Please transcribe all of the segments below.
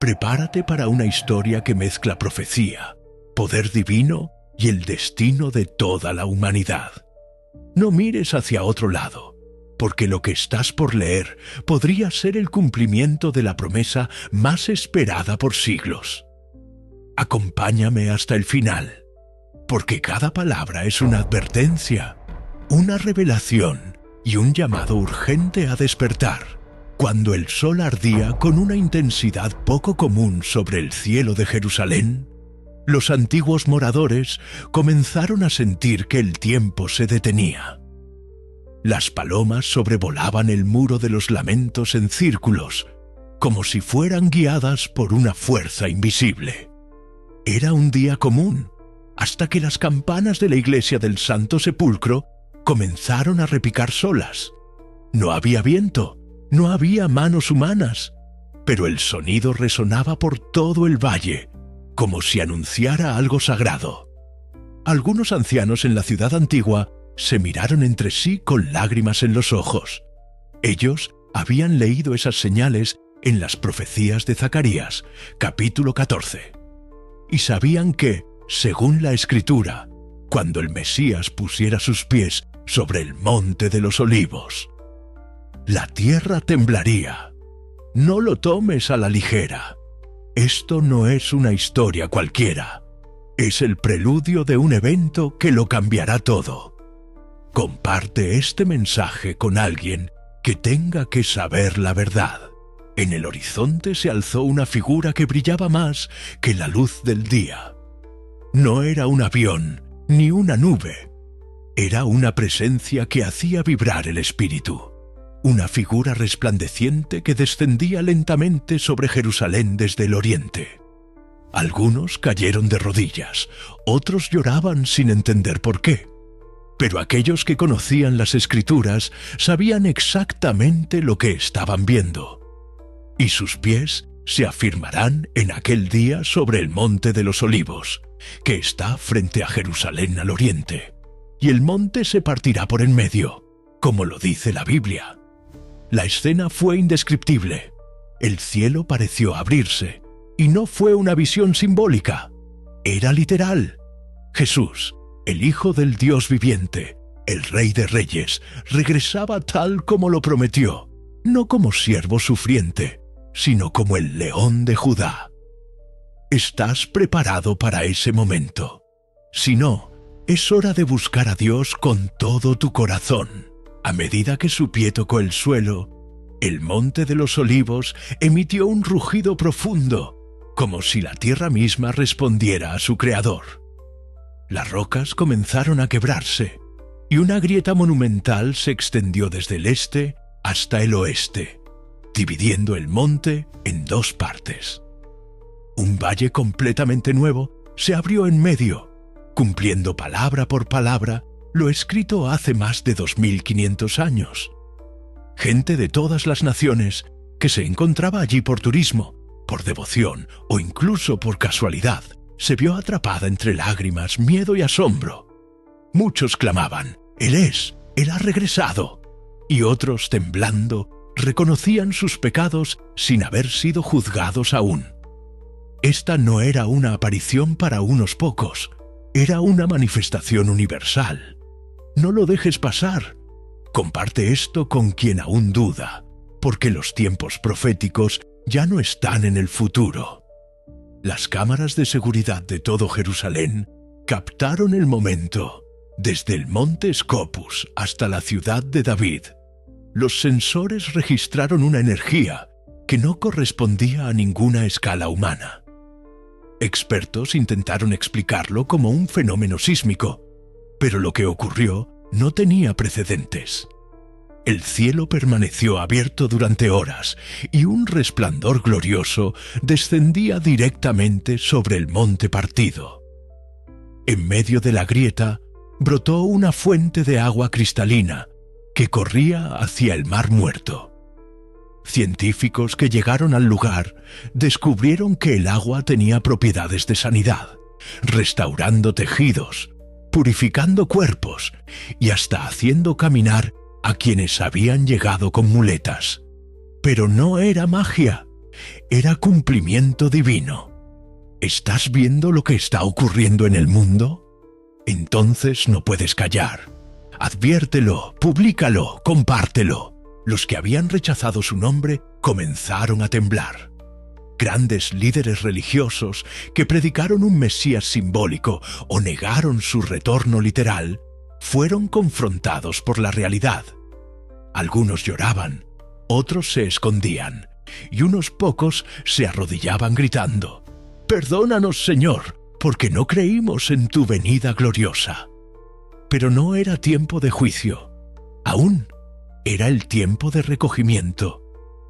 Prepárate para una historia que mezcla profecía, poder divino y el destino de toda la humanidad. No mires hacia otro lado, porque lo que estás por leer podría ser el cumplimiento de la promesa más esperada por siglos. Acompáñame hasta el final, porque cada palabra es una advertencia, una revelación y un llamado urgente a despertar. Cuando el sol ardía con una intensidad poco común sobre el cielo de Jerusalén, los antiguos moradores comenzaron a sentir que el tiempo se detenía. Las palomas sobrevolaban el muro de los lamentos en círculos, como si fueran guiadas por una fuerza invisible. Era un día común, hasta que las campanas de la iglesia del Santo Sepulcro comenzaron a repicar solas. No había viento, no había manos humanas, pero el sonido resonaba por todo el valle, como si anunciara algo sagrado. Algunos ancianos en la ciudad antigua se miraron entre sí con lágrimas en los ojos. Ellos habían leído esas señales en las profecías de Zacarías, capítulo 14, y sabían que, según la Escritura, cuando el Mesías pusiera sus pies sobre el monte de los olivos, la tierra temblaría. No lo tomes a la ligera. Esto no es una historia cualquiera. Es el preludio de un evento que lo cambiará todo. Comparte este mensaje con alguien que tenga que saber la verdad. En el horizonte se alzó una figura que brillaba más que la luz del día. No era un avión ni una nube. Era una presencia que hacía vibrar el espíritu. Una figura resplandeciente que descendía lentamente sobre Jerusalén desde el oriente. Algunos cayeron de rodillas, otros lloraban sin entender por qué. Pero aquellos que conocían las Escrituras sabían exactamente lo que estaban viendo. Y sus pies se afirmarán en aquel día sobre el monte de los olivos, que está frente a Jerusalén al oriente. Y el monte se partirá por en medio, como lo dice la Biblia. La escena fue indescriptible. El cielo pareció abrirse, y no fue una visión simbólica. Era literal. Jesús, el Hijo del Dios viviente, el Rey de Reyes, regresaba tal como lo prometió, no como siervo sufriente, sino como el León de Judá. ¿Estás preparado para ese momento? Si no, es hora de buscar a Dios con todo tu corazón. A medida que su pie tocó el suelo, el monte de los olivos emitió un rugido profundo, como si la tierra misma respondiera a su creador. Las rocas comenzaron a quebrarse, y una grieta monumental se extendió desde el este hasta el oeste, dividiendo el monte en dos partes. Un valle completamente nuevo se abrió en medio, cumpliendo palabra por palabra lo escrito hace más de 2500 años. Gente de todas las naciones que se encontraba allí por turismo, por devoción o incluso por casualidad, se vio atrapada entre lágrimas, miedo y asombro. Muchos clamaban: Él ha regresado. Y otros, temblando, reconocían sus pecados sin haber sido juzgados aún. Esta no era una aparición para unos pocos, era una manifestación universal. No lo dejes pasar. Comparte esto con quien aún duda, porque los tiempos proféticos ya no están en el futuro. Las cámaras de seguridad de todo Jerusalén captaron el momento, desde el monte Scopus hasta la ciudad de David. Los sensores registraron una energía que no correspondía a ninguna escala humana. Expertos intentaron explicarlo como un fenómeno sísmico, pero lo que ocurrió no tenía precedentes. El cielo permaneció abierto durante horas y un resplandor glorioso descendía directamente sobre el monte partido. En medio de la grieta brotó una fuente de agua cristalina que corría hacia el Mar Muerto. Científicos que llegaron al lugar descubrieron que el agua tenía propiedades de sanidad, restaurando tejidos, purificando cuerpos y hasta haciendo caminar a quienes habían llegado con muletas. Pero no era magia, era cumplimiento divino. ¿Estás viendo lo que está ocurriendo en el mundo? Entonces no puedes callar. Adviértelo, públicalo, compártelo. Los que habían rechazado su nombre comenzaron a temblar. Grandes líderes religiosos que predicaron un Mesías simbólico o negaron su retorno literal fueron confrontados por la realidad. Algunos lloraban, otros se escondían, y unos pocos se arrodillaban gritando: «Perdónanos, Señor, porque no creímos en tu venida gloriosa». Pero no era tiempo de juicio. Aún era el tiempo de recogimiento,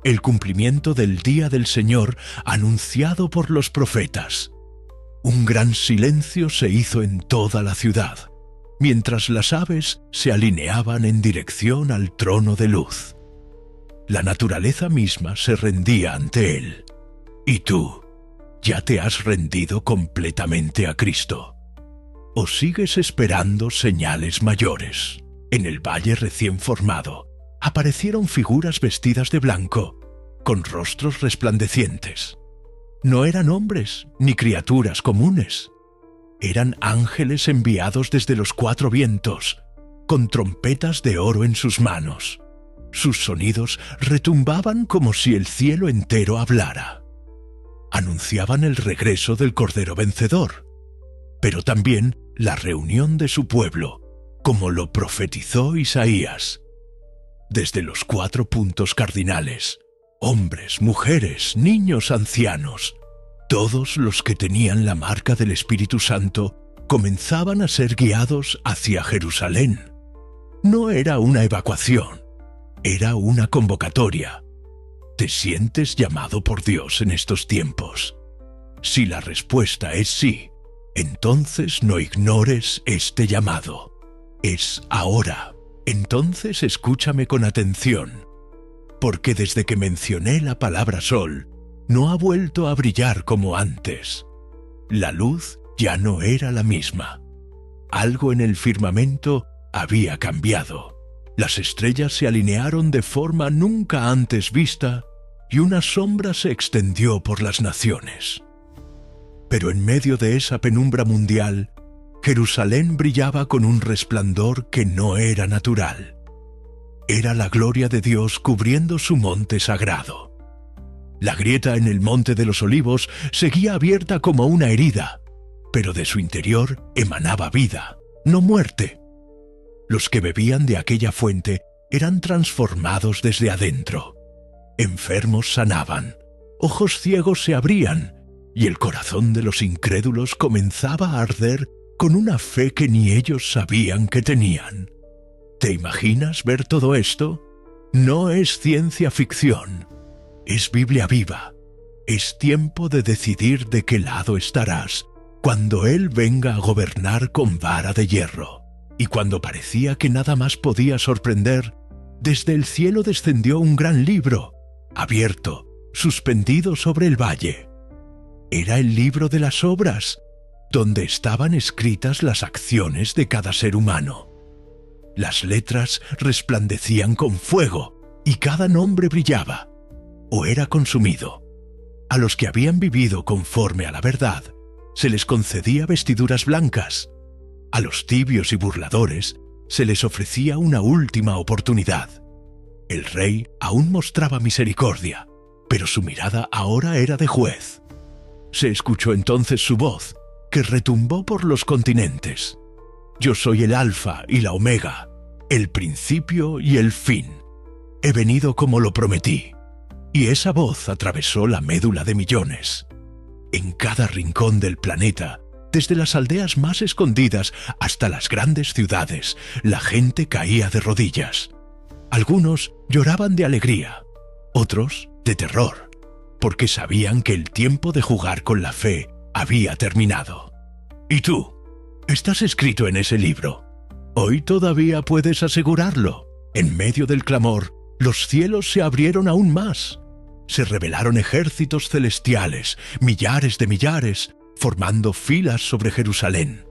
el cumplimiento del día del Señor anunciado por los profetas. Un gran silencio se hizo en toda la ciudad, mientras las aves se alineaban en dirección al trono de luz. La naturaleza misma se rendía ante él. ¿Y tú? ¿Ya te has rendido completamente a Cristo? ¿O sigues esperando señales mayores? En el valle recién formado aparecieron figuras vestidas de blanco, con rostros resplandecientes. No eran hombres ni criaturas comunes. Eran ángeles enviados desde los cuatro vientos, con trompetas de oro en sus manos. Sus sonidos retumbaban como si el cielo entero hablara. Anunciaban el regreso del Cordero Vencedor, pero también la reunión de su pueblo, como lo profetizó Isaías. Desde los 4 puntos cardinales, hombres, mujeres, niños, ancianos, todos los que tenían la marca del Espíritu Santo comenzaban a ser guiados hacia Jerusalén. No era una evacuación, era una convocatoria. ¿Te sientes llamado por Dios en estos tiempos? Si la respuesta es sí, entonces no ignores este llamado. Es ahora. Entonces escúchame con atención, porque desde que mencioné la palabra sol, no ha vuelto a brillar como antes. La luz ya no era la misma. Algo en el firmamento había cambiado. Las estrellas se alinearon de forma nunca antes vista y una sombra se extendió por las naciones. Pero en medio de esa penumbra mundial, Jerusalén brillaba con un resplandor que no era natural. Era la gloria de Dios cubriendo su monte sagrado. La grieta en el Monte de los Olivos seguía abierta como una herida, pero de su interior emanaba vida, no muerte. Los que bebían de aquella fuente eran transformados desde adentro. Enfermos sanaban, ojos ciegos se abrían, y el corazón de los incrédulos comenzaba a arder con una fe que ni ellos sabían que tenían. ¿Te imaginas ver todo esto? No es ciencia ficción, es Biblia viva. Es tiempo de decidir de qué lado estarás cuando Él venga a gobernar con vara de hierro. Y cuando parecía que nada más podía sorprender, desde el cielo descendió un gran libro, abierto, suspendido sobre el valle. Era el libro de las obras, donde estaban escritas las acciones de cada ser humano. Las letras resplandecían con fuego y cada nombre brillaba, o era consumido. A los que habían vivido conforme a la verdad, se les concedía vestiduras blancas. A los tibios y burladores se les ofrecía una última oportunidad. El rey aún mostraba misericordia, pero su mirada ahora era de juez. Se escuchó entonces su voz, que retumbó por los continentes. Yo soy el Alfa y la Omega, el principio y el fin. He venido como lo prometí. Y esa voz atravesó la médula de millones. En cada rincón del planeta, desde las aldeas más escondidas hasta las grandes ciudades, la gente caía de rodillas. Algunos lloraban de alegría, otros de terror, porque sabían que el tiempo de jugar con la fe había terminado. ¿Y tú? Estás escrito en ese libro. Hoy todavía puedes asegurarlo. En medio del clamor, los cielos se abrieron aún más. Se revelaron ejércitos celestiales, millares de millares, formando filas sobre Jerusalén.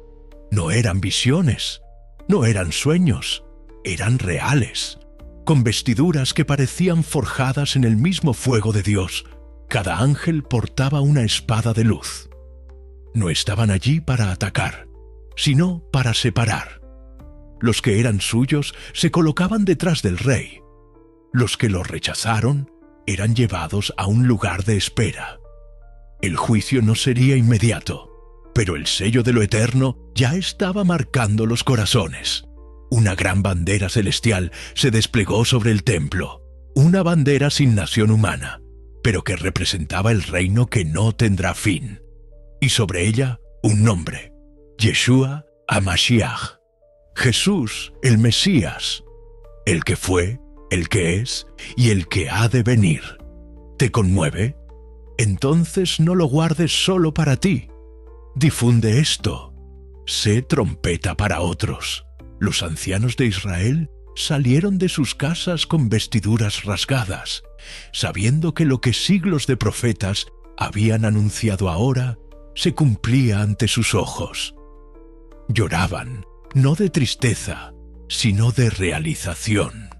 No eran visiones, no eran sueños, eran reales, con vestiduras que parecían forjadas en el mismo fuego de Dios, Cada ángel portaba una espada de luz. No estaban allí para atacar, sino para separar. Los que eran suyos se colocaban detrás del rey. Los que lo rechazaron eran llevados a un lugar de espera. El juicio no sería inmediato, pero el sello de lo eterno ya estaba marcando los corazones. Una gran bandera celestial se desplegó sobre el templo, una bandera sin nación humana, pero que representaba el reino que no tendrá fin. Y sobre ella un nombre: Yeshua HaMashiach, Jesús el Mesías, el que fue, el que es y el que ha de venir. ¿Te conmueve? Entonces no lo guardes solo para ti. Difunde esto. Sé trompeta para otros. Los ancianos de Israel salieron de sus casas con vestiduras rasgadas, sabiendo que lo que siglos de profetas habían anunciado ahora se cumplía ante sus ojos. Lloraban, no de tristeza, sino de realización.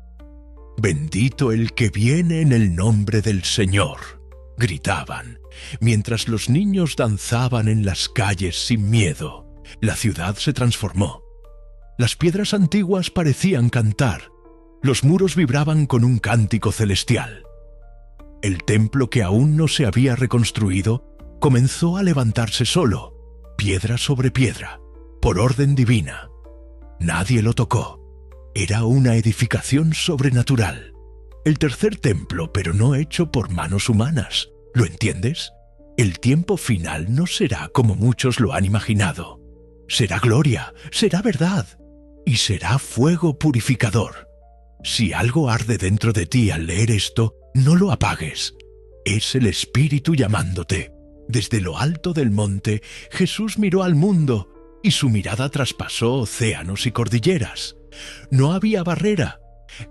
Bendito el que viene en el nombre del Señor, gritaban, mientras los niños danzaban en las calles sin miedo. La ciudad se transformó. Las piedras antiguas parecían cantar. Los muros vibraban con un cántico celestial. El templo que aún no se había reconstruido comenzó a levantarse solo, piedra sobre piedra, por orden divina. Nadie lo tocó. Era una edificación sobrenatural. El tercer templo, pero no hecho por manos humanas. ¿Lo entiendes? El tiempo final no será como muchos lo han imaginado. Será gloria, será verdad, y será fuego purificador. Si algo arde dentro de ti al leer esto, no lo apagues. Es el Espíritu llamándote. Desde lo alto del monte, Jesús miró al mundo, y su mirada traspasó océanos y cordilleras. No había barrera.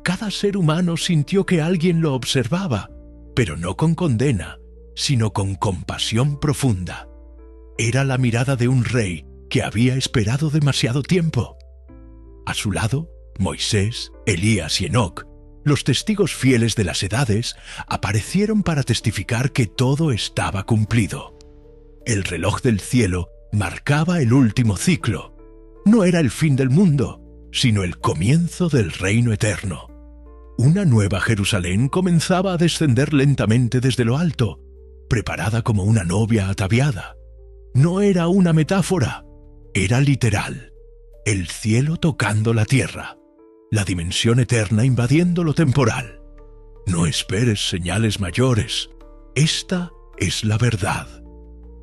Cada ser humano sintió que alguien lo observaba, pero no con condena, sino con compasión profunda. Era la mirada de un rey que había esperado demasiado tiempo. A su lado, Moisés, Elías y Enoc, los testigos fieles de las edades, aparecieron para testificar que todo estaba cumplido. El reloj del cielo marcaba el último ciclo. No era el fin del mundo, sino el comienzo del reino eterno. Una nueva Jerusalén comenzaba a descender lentamente desde lo alto, preparada como una novia ataviada. No era una metáfora, era literal. El cielo tocando la tierra, la dimensión eterna invadiendo lo temporal. No esperes señales mayores. Esta es la verdad.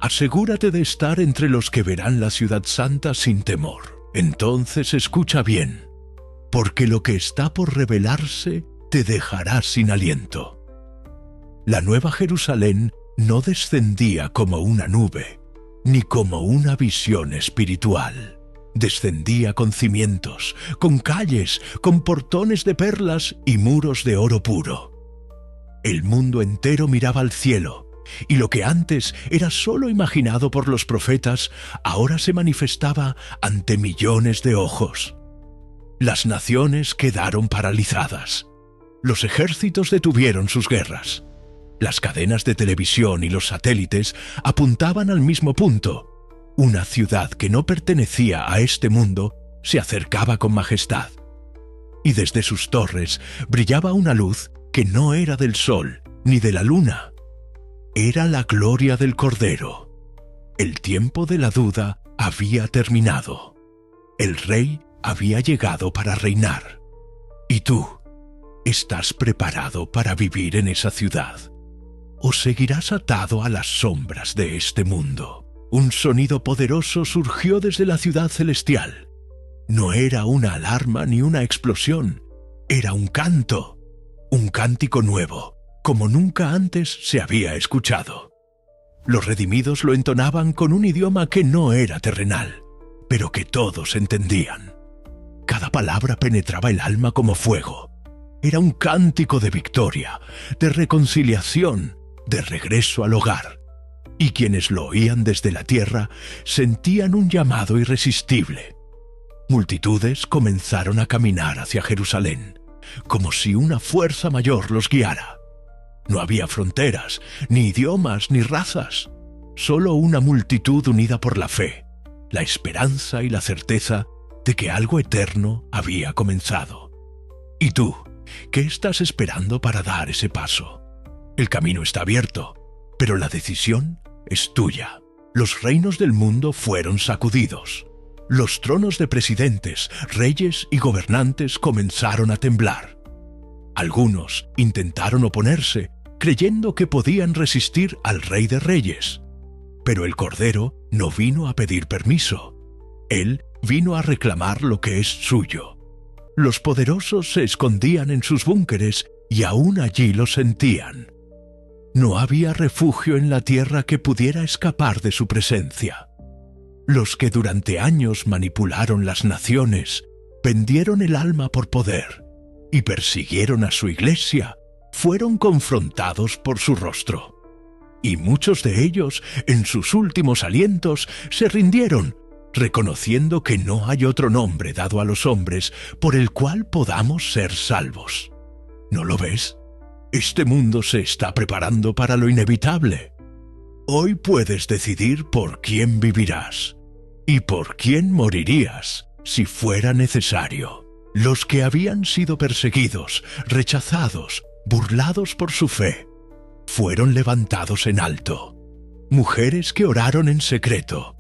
Asegúrate de estar entre los que verán la ciudad santa sin temor. Entonces escucha bien, porque lo que está por revelarse te dejará sin aliento. La nueva Jerusalén no descendía como una nube, ni como una visión espiritual. Descendía con cimientos, con calles, con portones de perlas y muros de oro puro. El mundo entero miraba al cielo, y lo que antes era solo imaginado por los profetas, ahora se manifestaba ante millones de ojos. Las naciones quedaron paralizadas. Los ejércitos detuvieron sus guerras. Las cadenas de televisión y los satélites apuntaban al mismo punto. Una ciudad que no pertenecía a este mundo se acercaba con majestad. Y desde sus torres brillaba una luz que no era del sol ni de la luna. Era la gloria del Cordero. El tiempo de la duda había terminado. El rey había llegado para reinar. ¿Y tú? ¿Estás preparado para vivir en esa ciudad? ¿O seguirás atado a las sombras de este mundo? Un sonido poderoso surgió desde la ciudad celestial. No era una alarma ni una explosión. Era un canto. Un cántico nuevo, como nunca antes se había escuchado. Los redimidos lo entonaban con un idioma que no era terrenal, pero que todos entendían. Cada palabra penetraba el alma como fuego. Era un cántico de victoria, de reconciliación, de regreso al hogar. Y quienes lo oían desde la tierra sentían un llamado irresistible. Multitudes comenzaron a caminar hacia Jerusalén, como si una fuerza mayor los guiara. No había fronteras, ni idiomas, ni razas. Solo una multitud unida por la fe, la esperanza y la certeza de que algo eterno había comenzado. ¿Y tú? ¿Qué estás esperando para dar ese paso? El camino está abierto, pero la decisión es tuya. Los reinos del mundo fueron sacudidos. Los tronos de presidentes, reyes y gobernantes comenzaron a temblar. Algunos intentaron oponerse, creyendo que podían resistir al Rey de Reyes. Pero el Cordero no vino a pedir permiso. Él vino a reclamar lo que es suyo. Los poderosos se escondían en sus búnkeres y aún allí lo sentían. No había refugio en la tierra que pudiera escapar de su presencia. Los que durante años manipularon las naciones, vendieron el alma por poder y persiguieron a su iglesia, fueron confrontados por su rostro. Y muchos de ellos, en sus últimos alientos, se rindieron, reconociendo que no hay otro nombre dado a los hombres por el cual podamos ser salvos. ¿No lo ves? Este mundo se está preparando para lo inevitable. Hoy puedes decidir por quién vivirás y por quién morirías si fuera necesario. Los que habían sido perseguidos, rechazados, burlados por su fe, fueron levantados en alto. Mujeres que oraron en secreto,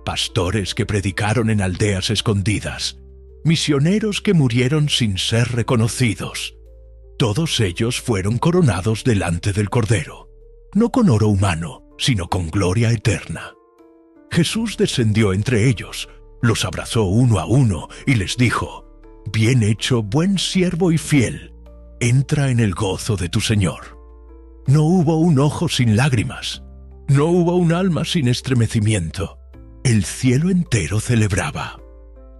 pastores que predicaron en aldeas escondidas, misioneros que murieron sin ser reconocidos. Todos ellos fueron coronados delante del Cordero, no con oro humano, sino con gloria eterna. Jesús descendió entre ellos, los abrazó uno a uno y les dijo: «Bien hecho, buen siervo y fiel, entra en el gozo de tu Señor». No hubo un ojo sin lágrimas, no hubo un alma sin estremecimiento. El cielo entero celebraba.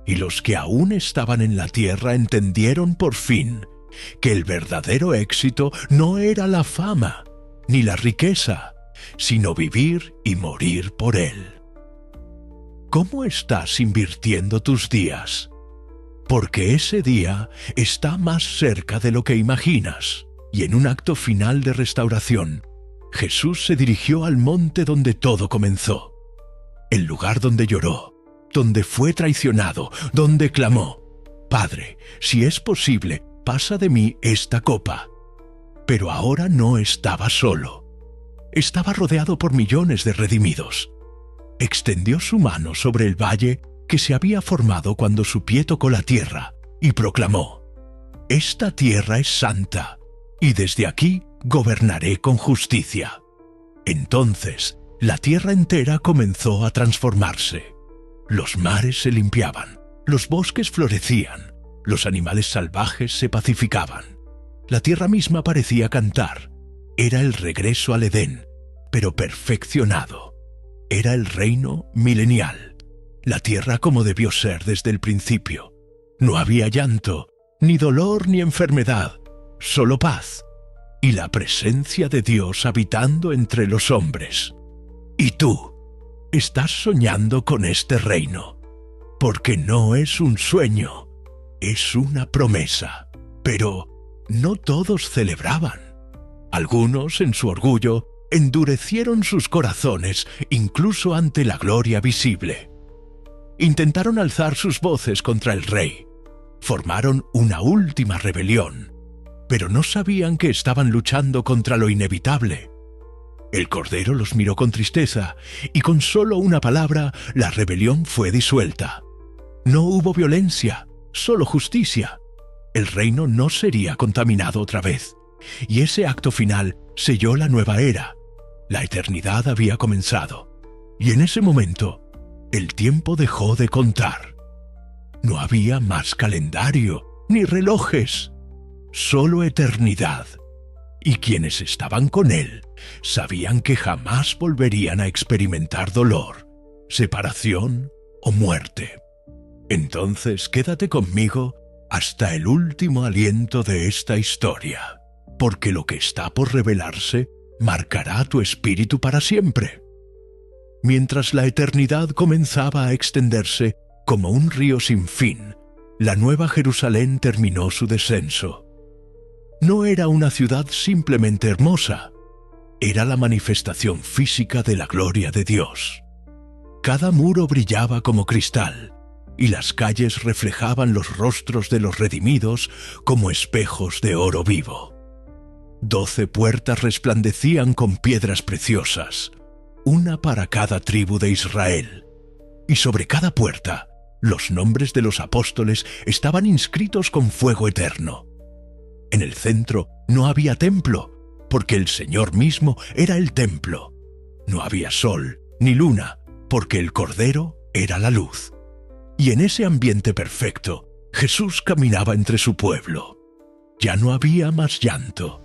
Y los que aún estaban en la tierra entendieron por fin que el verdadero éxito no era la fama ni la riqueza, sino vivir y morir por él. ¿Cómo estás invirtiendo tus días? Porque ese día está más cerca de lo que imaginas. Y en un acto final de restauración, Jesús se dirigió al monte donde todo comenzó, el lugar donde lloró, donde fue traicionado, donde clamó: «Padre, si es posible, pasa de mí esta copa». Pero ahora no estaba solo. Estaba rodeado por millones de redimidos. Extendió su mano sobre el valle que se había formado cuando su pie tocó la tierra y proclamó: «Esta tierra es santa, y desde aquí gobernaré con justicia». Entonces, la tierra entera comenzó a transformarse. Los mares se limpiaban, los bosques florecían, los animales salvajes se pacificaban. La tierra misma parecía cantar. Era el regreso al Edén, pero perfeccionado. Era el reino milenial, la tierra como debió ser desde el principio. No había llanto, ni dolor, ni enfermedad, solo paz y la presencia de Dios habitando entre los hombres. ¿Y tú? ¿Estás soñando con este reino? Porque no es un sueño, es una promesa. Pero no todos celebraban. Algunos, en su orgullo, endurecieron sus corazones incluso ante la gloria visible. Intentaron alzar sus voces contra el rey. Formaron una última rebelión, pero no sabían que estaban luchando contra lo inevitable. El Cordero los miró con tristeza, y con solo una palabra la rebelión fue disuelta. No hubo violencia, solo justicia. El reino no sería contaminado otra vez, y ese acto final selló la nueva era. La eternidad había comenzado, y en ese momento el tiempo dejó de contar. No había más calendario ni relojes, solo eternidad. Y quienes estaban con él sabían que jamás volverían a experimentar dolor, separación o muerte. Entonces quédate conmigo hasta el último aliento de esta historia, porque lo que está por revelarse marcará tu espíritu para siempre. Mientras la eternidad comenzaba a extenderse como un río sin fin, la Nueva Jerusalén terminó su descenso. no era una ciudad simplemente hermosa, era la manifestación física de la gloria de Dios. Cada muro brillaba como cristal, y las calles reflejaban los rostros de los redimidos como espejos de oro vivo. 12 puertas resplandecían con piedras preciosas, una para cada tribu de Israel, y sobre cada puerta los nombres de los apóstoles estaban inscritos con fuego eterno. En el centro no había templo, porque el Señor mismo era el templo. No había sol ni luna, porque el Cordero era la luz. Y en ese ambiente perfecto, Jesús caminaba entre su pueblo. Ya no había más llanto,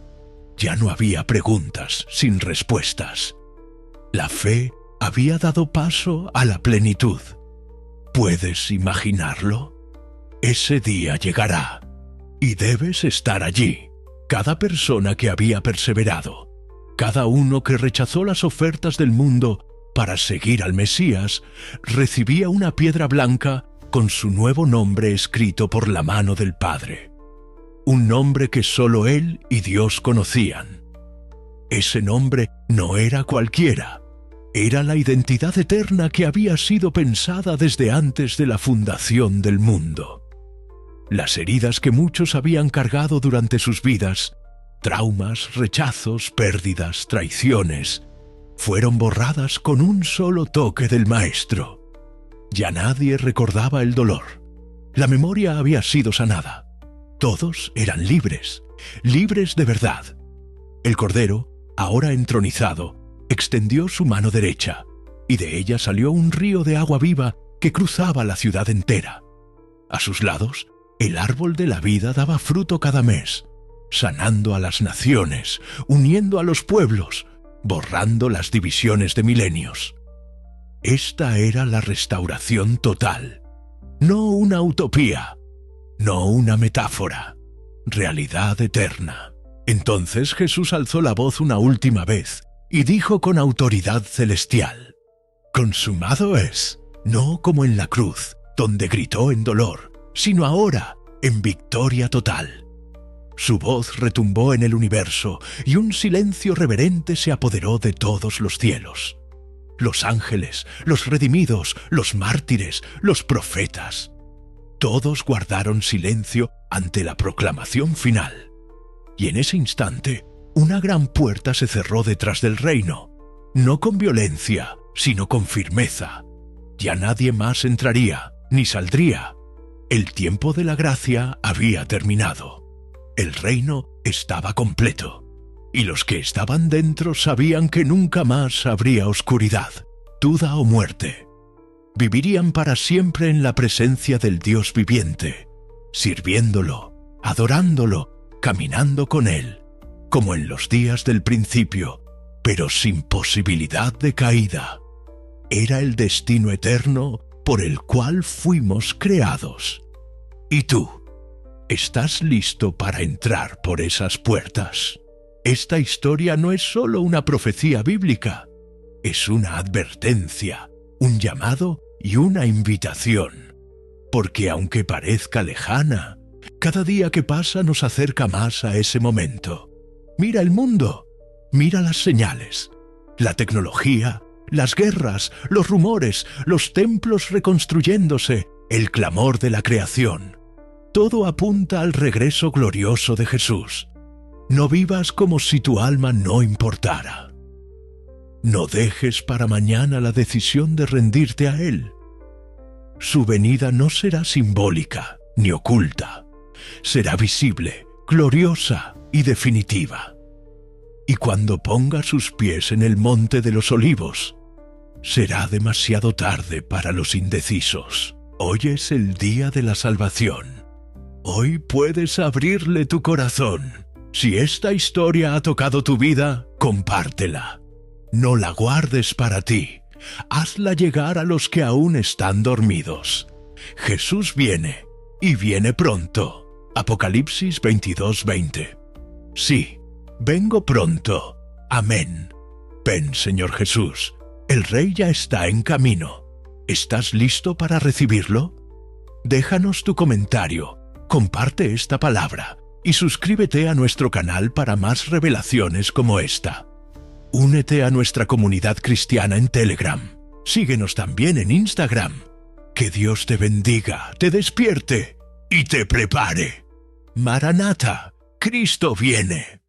ya no había preguntas sin respuestas. La fe había dado paso a la plenitud. ¿Puedes imaginarlo? Ese día llegará, y debes estar allí. Cada persona que había perseverado, cada uno que rechazó las ofertas del mundo para seguir al Mesías, recibía una piedra blanca con su nuevo nombre escrito por la mano del Padre. Un nombre que solo Él y Dios conocían. Ese nombre no era cualquiera. Era la identidad eterna que había sido pensada desde antes de la fundación del mundo. Las heridas que muchos habían cargado durante sus vidas, traumas, rechazos, pérdidas, traiciones, fueron borradas con un solo toque del Maestro. Ya nadie recordaba el dolor. La memoria había sido sanada. Todos eran libres, libres de verdad. El Cordero, ahora entronizado, extendió su mano derecha, y de ella salió un río de agua viva que cruzaba la ciudad entera. A sus lados, el árbol de la vida daba fruto cada mes, sanando a las naciones, uniendo a los pueblos, borrando las divisiones de milenios. Esta era la restauración total, no una utopía, no una metáfora, realidad eterna. Entonces Jesús alzó la voz una última vez y dijo con autoridad celestial: «Consumado es», no como en la cruz, donde gritó en dolor, sino ahora en victoria total. Su voz retumbó en el universo y un silencio reverente se apoderó de todos los cielos. Los ángeles, los redimidos, los mártires, los profetas, todos guardaron silencio ante la proclamación final. Y en ese instante, una gran puerta se cerró detrás del reino, no con violencia, sino con firmeza. Ya nadie más entraría, ni saldría. El tiempo de la gracia había terminado. El reino estaba completo, y los que estaban dentro sabían que nunca más habría oscuridad, duda o muerte. Vivirían para siempre en la presencia del Dios viviente, sirviéndolo, adorándolo, caminando con Él, como en los días del principio, pero sin posibilidad de caída. Era el destino eterno por el cual fuimos creados. ¿Y tú? ¿Estás listo para entrar por esas puertas? Esta historia no es solo una profecía bíblica, es una advertencia, un llamado y una invitación. Porque aunque parezca lejana, cada día que pasa nos acerca más a ese momento. Mira el mundo, mira las señales, la tecnología, las guerras, los rumores, los templos reconstruyéndose, el clamor de la creación. Todo apunta al regreso glorioso de Jesús. No vivas como si tu alma no importara. No dejes para mañana la decisión de rendirte a Él. Su venida no será simbólica ni oculta. Será visible, gloriosa y definitiva. Y cuando ponga sus pies en el monte de los olivos, será demasiado tarde para los indecisos. Hoy es el día de la salvación. Hoy puedes abrirle tu corazón. Si esta historia ha tocado tu vida, compártela. No la guardes para ti. Hazla llegar a los que aún están dormidos. Jesús viene, y viene pronto. Apocalipsis 22:20. Sí, vengo pronto. Amén. Ven, Señor Jesús. El Rey ya está en camino. ¿Estás listo para recibirlo? Déjanos tu comentario, comparte esta palabra y suscríbete a nuestro canal para más revelaciones como esta. Únete a nuestra comunidad cristiana en Telegram. Síguenos también en Instagram. Que Dios te bendiga, te despierte y te prepare. Maranata, Cristo viene.